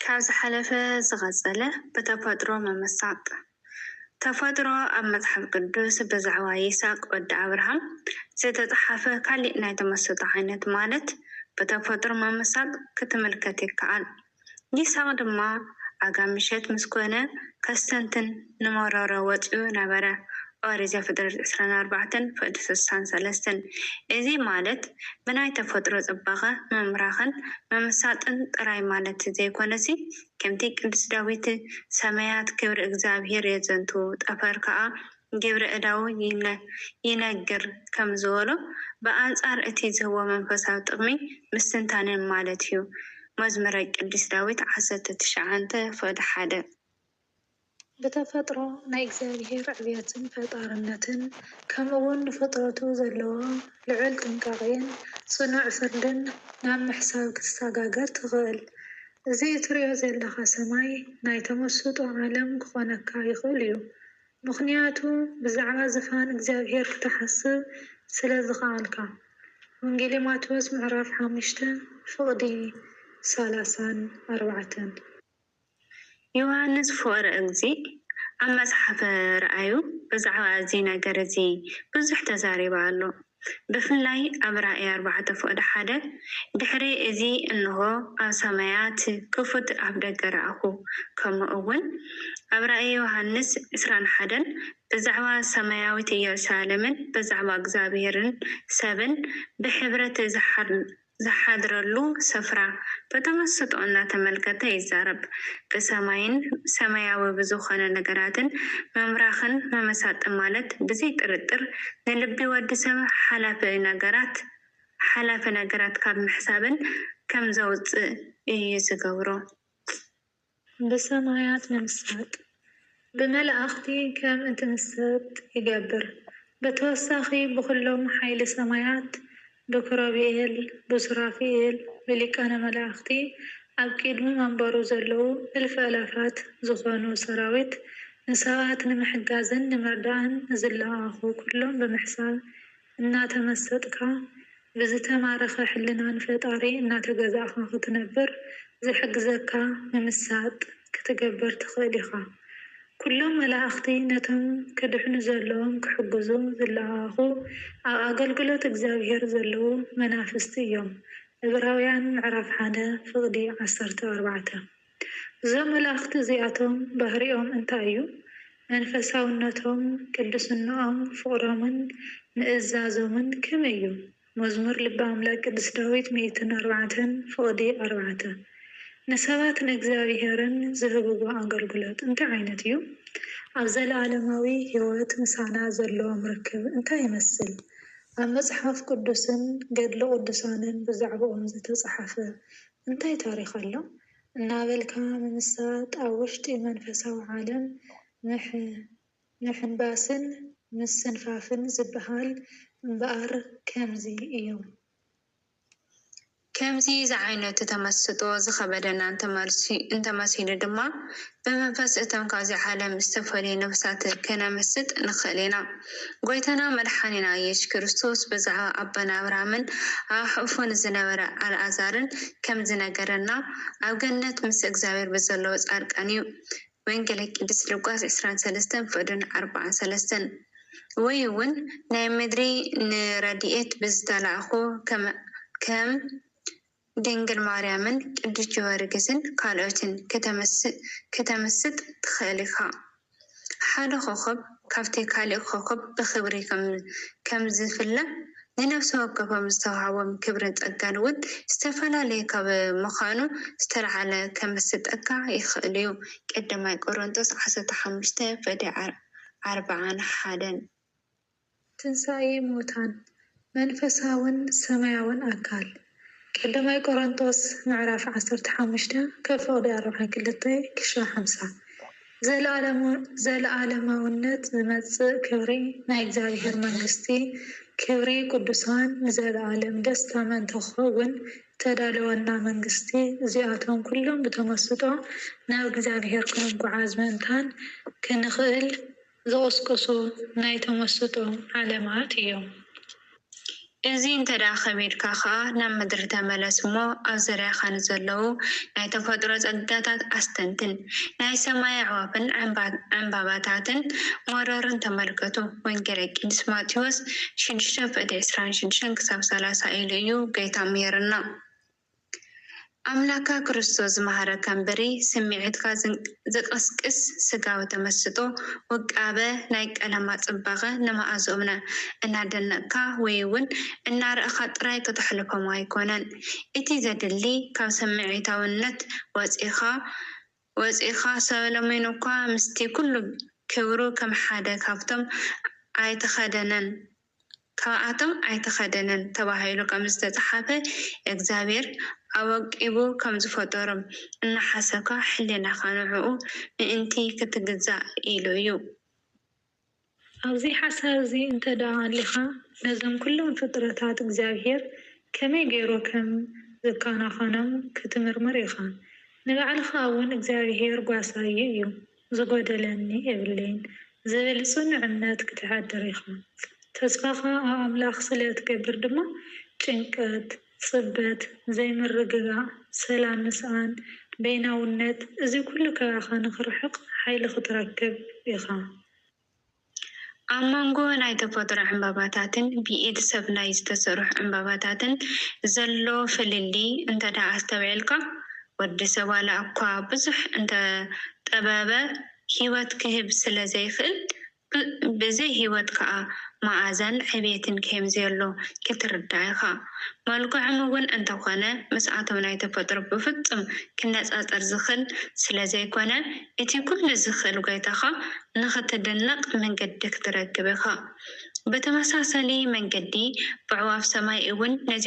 كاز حلفة زغزلة بتفضرو ممساق تفضرو أمزحف قدوس بزعوا يساق ود أبرهم زيتتحفة كالي يتمسط عينت مالت بتفضرو ممساق كتملكتك عال يساق دما أقامشت مسكونة كستنتن نمرارو وطيو نبرا أوريزا فدرت 24 فقد 63 إذي مالت بناي تفضرو زباغة ممراخن ممساطن طراي مالت زي كونسي كمتي قدس داويت سمايات كبر إغزابير يزنتو تفركا جبر إداو ينقر كم زولو بأنصار إتيز هو منفساو تغمي مستنتانين مالتيو مزمرق قدس داويت 19 فقد حدا بتفطرو ناي እግዚአብሔር ዕብየትን ፈጣርነትን ከምኡውን ፍጥረቱ ዘለዎ ልዑል ጥንቃቐን ጽኑዕ ፍርድን ናብ ምሕሳብ ክትሰጋገር ትኽእል። እዚ እትሪኦ ዘለኻ ሰማይ ናይ ተመስጦ ዓለም ክኾነካ ይኽእል እዩ። ምክንያቱ ብዛዕባ ዝፋን እግዚአብሔር ክትሓስብ ስለ ዝኸኣልካ። ወንጌል ማቴዎስ ምዕራፍ 5 ፍቕዲ 34 ዮሐንስ ፍቅረ እግዚእ ኣብ መጽሓፈ ረኣዩ ብዛዕባ እዚ ነገር እዚ ብዙሕ ተዛሪባ ኣሎ። ብፍላይ ኣብ ራእይ 4 ፍቅዲ 1 ድሕሪ እዚ እንሆ ኣብ ሰማያት ክፉት ኣብ ደገ ረኣኹ ከምኡ እውን ኣብ ራእይ ዮሐንስ 21 ብዛዕባ ሰማያዊት ኢየሩሳሌምን ብዛዕባ እግዚአብሔርን ሰብን ብሕብረት ዝሓድረሉ ስፍራ በተመስጦ እናተመልከተ ይዛረብ። በሰማይን ሰማያዊ ብዙኾነ ነገራትን መምራኽን መመሳጥን ማለት ብዘይ ጥርጥር ንልቢ ወዲ ሰብ ሓላፈ ነገራት ካብ ምሕሳብን ከም ዘውፅእ እዩ ዝገብሮ። ብሰማያት ምምሳጥ ብመላእኽቲ ከም እንትምሰጥ ይገብር። በተወሳኺ ብኩሎም ሓይሊ ሰማያት ብክሮቤል ብሱራፌል ብሊቃነ መላእኽቲ ኣብ ቅድሚ መንበሩ ዘለዉ እልፍ ኣላፋት ዝኾኑ ሰራዊት ንሰባት ንምሕጋዝን ንምርዳእን ዝለኣኹ ኩሎም ብምሕሳብ እናተመሰጥካ ብዝተማረኸ ሕልናን ፈጣሪ እናተገዛእኻ ክትነብር ዝሕግዘካ ምምሳጥ ክትገብር ትኽእል ኢኻ። ኩሎም መላእኽቲ ነቶም ክድሕኑ ዘለዎም ክሕግዙ ዝለኣኹ ኣብ ኣገልግሎት እግዚአብሔር ዘለዉ መናፍስቲ እዮም። ዕብራውያን ምዕራፍ 1 ፍቕዲ 14 እዞም መላእኽቲ እዚኣቶም ባህሪኦም እንታይ እዩ? መንፈሳውነቶም፣ ቅድስንኦም፣ ፍቕሮምን ምእዛዞምን ከመይ እዩ? መዝሙር ልበ ኣምላክ ቅዱስ ዳዊት 104 ፍቕዲ 4 ንሰባት ንእግዚአብሔርን ዝህብዎ ኣገልግሎት እንታይ ዓይነት እዩ? ኣብ ዘለዓለማዊ ህይወት ምሳና ዘለዎም ርክብ እንታይ ይመስል? ኣብ መጽሓፍ ቅዱስን ገድሊ ቅዱሳንን ብዛዕባኦም ዝተጻሕፈ እንታይ ታሪኽ ኣሎ? እናበልካ ምምሳጥ ኣብ ውሽጢ መንፈሳዊ ዓለም ምሕንባስን ምስንፋፍን ዝበሃል እምበኣር ከምዚ እዩ። ከምዚ ዝዓይነቱ ተመስጦ ዝኸበደና እንተመሲሉ ድማ ብመንፈስ እቶም ካብዚ ዓለም ዝተፈልዩ ነፍሳት ከነመስጥ ንኽእል ኢና። ጎይታና መድሓኒና ኢየሱስ ክርስቶስ ብዛዕባ ኣቦና ኣብርሃምን ኣብ ሕፉን ዝነበረ ኣልዓዛርን ከም ዝነገረና ኣብ ገነት ምስ እግዚአብሔር ብዘለዎ ጻድቃን እዩ። ወንጌል ቅዱስ ሉቃስ 23 ፍቅዲ 43 ወይ እውን ናይ ምድሪ ንረድኤት ብዝተላእኹ ከም ድንግል ማርያምን ቅዱስ ጊዮርጊስን ካልኦትን ከተመስጥ ትኽእል ኢኻ። ሓደ ኮኸብ ካብቲ ካሊእ ኮኸብ ብክብሪ ከም ዝፍለ ንነፍሲ ወከፎም ዝተዋሃቦም ክብርን ጸጋን እውን ዝተፈላለየ ካብ ምዃኑ ዝተለዓለ ከመስጠካ ይኽእል እዩ። ቀዳማይ ቆሮንቶስ 15 ፍቅዲ 41 ትንሣኤ ሙታን መንፈሳውን ሰማያውን ኣካል ቀዳማይ ቆሮንቶስ ምዕራፍ 15 ከፍቅዲ 42-50 ዘለዓለማውነት ዝመጽእ ክብሪ ናይ እግዚአብሔር መንግስቲ ክብሪ ቅዱሳን ንዘለዓለም ደስታ መን ትኸውን ተዳለወና መንግስቲ እዚኣቶም ኩሎም ብተመስጦ ናብ እግዚአብሔር ክንጓዓዝ ምእንታን ክንኽእል ዝቕስቅሱ ናይ ተመስጦ ዓለማት እዮም። እዚ እንተዳ ከቢድካ ከዓ ናብ ምድሪ ተመለስ እሞ ኣብ ዙርያኻ ንዘለዉ ናይ ተፈጥሮ ጸጋታት ኣስተንትን፣ ናይ ሰማይ ኣዕዋፍን ዕምባባታትን መሮርን ተመልከቱ። ወንጌል ቅዱስ ማቴዎስ 6:26-30 ኢሉ እዩ ጌታ ምሄርና። ኣምላካ ክርስቶስ ዝመሃረካ እምበሪ ስምዒትካ ዘቀስቅስ ስጋዊ ተመስጦ ውቃበ ናይ ቀለማ ጽባቐ ንመኣዞምና እናደነቕካ ወይ እውን እናርአኻ ጥራይ ክትሕልፎም ኣይኮነን። እቲ ዘድሊ ካብ ስምዒታውነት ወፂኻ ሰሎሞን እኳ ምስቲ ኩሉ ክብሩ ከም ሓደ ካብኣቶም ኣይተኸደነን ተባሂሉ ከም ዝተፅሓፈ እግዚአብሔር ኣወቂቡ ከም ዝፈጠሮም እናሓሰብካ ሕሊናኻ ንዕኡ ምእንቲ ክትግዛእ ኢሉ እዩ። ኣብዚ ሓሳብ እዚ እንተደኣሊኻ ነዞም ኩሎም ፍጥረታት እግዚአብሔር ከመይ ገይሩ ከም ዘካናኸኖም ክትምርምር ኢኻ። ንባዕልኻ እውን እግዚአብሔር ጓሳይ እዩ ዝጎደለኒ የብለይን ዝብል ጽኑዕነት ክትሓድር ኢኻ። ተስፋኻ ኣብ ኣምላኽ ስለ ትገብር ድማ ጭንቀት፣ ጽበት፣ ዘይምርግጋእ፣ ሰላም ምስኣን፣ በይናውነት እዚ ኩሉ ከባኻ ንኽርሕቕ ሓይሊ ክትረክብ ኢኻ። ኣብ መንጎ ናይ ተፈጥሮ ዕምባባታትን ብኢድ ሰብ ናይ ዝተሰርሑ ዕምባባታትን ዘሎ ፍልሊ እንተዳ ኣስተውዒልካ ወዲ ሰብ ዋላ እኳ ብዙሕ እንተጠበበ ሂወት ክህብ ስለ ዘይኽእል ብዘይ ሂወት ከዓ መኣዛን ዕቤትን ከም ዘሎ ክትርዳእ ኢኻ። መልክዖም እውን እንተኾነ ምስኣቶም ናይ ተፈጥሮ ብፍጹም ክነጻጸር ዝኽእል ስለ ዘይኮነ እቲ ኩሉ ዝኽእል ጎይታኻ ንኽትድነቕ መንገዲ ክትረክብ ኢኻ። ብተመሳሳሊ መንገዲ ብዕዋፍ ሰማይ እውን ነዚ